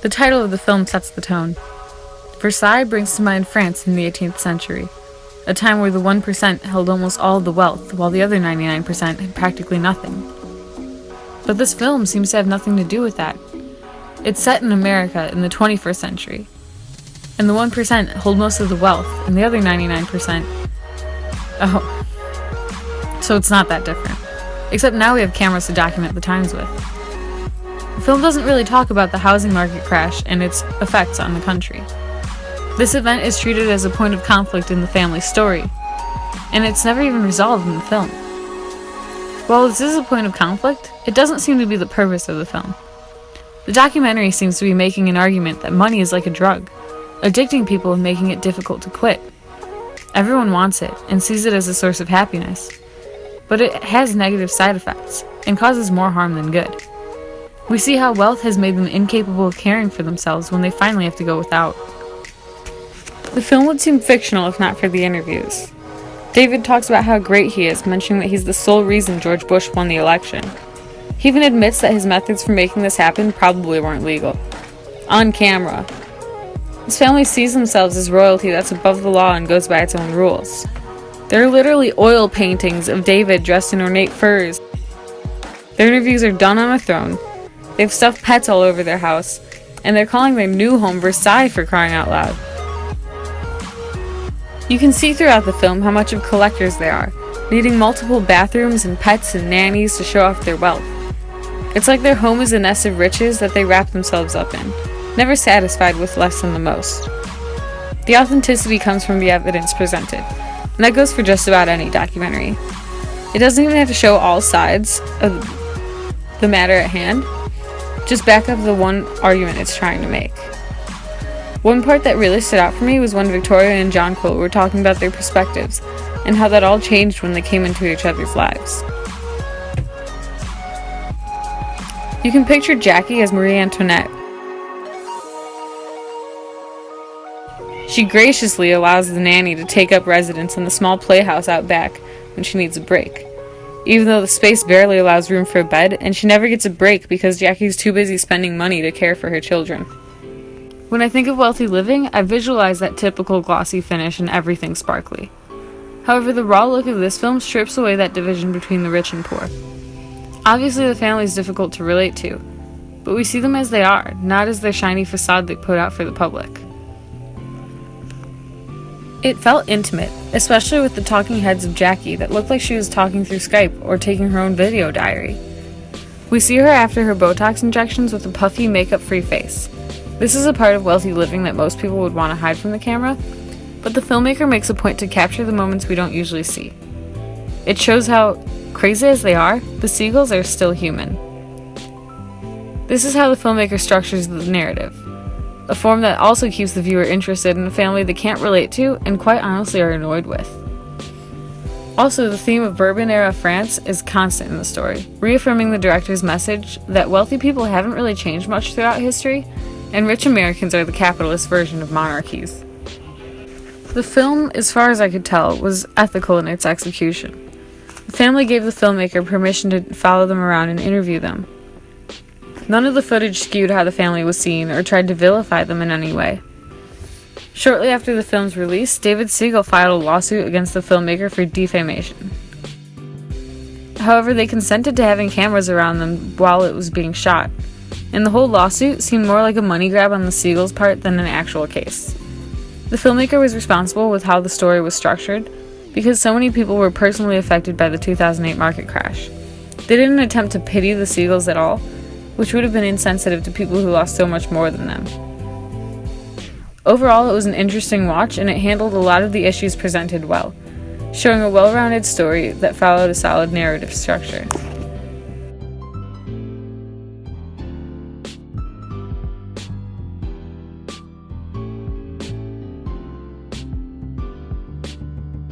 The title of the film sets the tone. Versailles brings to mind France in the 18th century, a time where the 1% held almost all of the wealth, while the other 99% had practically nothing. But this film seems to have nothing to do with that. It's set in America in the 21st century, and the 1% hold most of the wealth, and the other 99%... Oh, so it's not that different. Except now we have cameras to document the times with. The film doesn't really talk about the housing market crash and its effects on the country. This event is treated as a point of conflict in the family story, and it's never even resolved in the film. While this is a point of conflict, it doesn't seem to be the purpose of the film. The documentary seems to be making an argument that money is like a drug, addicting people and making it difficult to quit. Everyone wants it and sees it as a source of happiness, but it has negative side effects and causes more harm than good. We see how wealth has made them incapable of caring for themselves when they finally have to go without. The film would seem fictional if not for the interviews. David talks about how great he is, mentioning that he's the sole reason George Bush won the election. He even admits that his methods for making this happen probably weren't legal. On camera. His family sees themselves as royalty that's above the law and goes by its own rules. There are literally oil paintings of David dressed in ornate furs. Their interviews are done on a throne. They have stuffed pets all over their house, and they're calling their new home Versailles for crying out loud. You can see throughout the film how much of collectors they are, needing multiple bathrooms and pets and nannies to show off their wealth. It's like their home is a nest of riches that they wrap themselves up in, never satisfied with less than the most. The authenticity comes from the evidence presented, and that goes for just about any documentary. It doesn't even have to show all sides of the matter at hand, just back up the one argument it's trying to make. One part that really stood out for me was when Victoria and Jonquil were talking about their perspectives, and how that all changed when they came into each other's lives. You can picture Jackie as Marie Antoinette. She graciously allows the nanny to take up residence in the small playhouse out back when she needs a break, even though the space barely allows room for a bed, and she never gets a break because Jackie's too busy spending money to care for her children. When I think of wealthy living, I visualize that typical glossy finish and everything sparkly. However, the raw look of this film strips away that division between the rich and poor. Obviously, the family is difficult to relate to, but we see them as they are, not as their shiny facade they put out for the public. It felt intimate, especially with the talking heads of Jackie that looked like she was talking through Skype or taking her own video diary. We see her after her Botox injections with a puffy, makeup-free face. This is a part of wealthy living that most people would want to hide from the camera, but the filmmaker makes a point to capture the moments we don't usually see. It shows how, crazy as they are, the seagulls are still human. This is how the filmmaker structures the narrative, a form that also keeps the viewer interested in a family they can't relate to and quite honestly are annoyed with. Also, the theme of Bourbon-era France is constant in the story, reaffirming the director's message that wealthy people haven't really changed much throughout history, and rich Americans are the capitalist version of monarchies. The film, as far as I could tell, was ethical in its execution. The family gave the filmmaker permission to follow them around and interview them. None of the footage skewed how the family was seen or tried to vilify them in any way. Shortly after the film's release, David Siegel filed a lawsuit against the filmmaker for defamation. However, they consented to having cameras around them while it was being shot, and the whole lawsuit seemed more like a money grab on the Siegels' part than an actual case. The filmmaker was responsible with how the story was structured because so many people were personally affected by the 2008 market crash. They didn't attempt to pity the Siegels at all, which would have been insensitive to people who lost so much more than them. Overall, it was an interesting watch, and it handled a lot of the issues presented well, showing a well-rounded story that followed a solid narrative structure.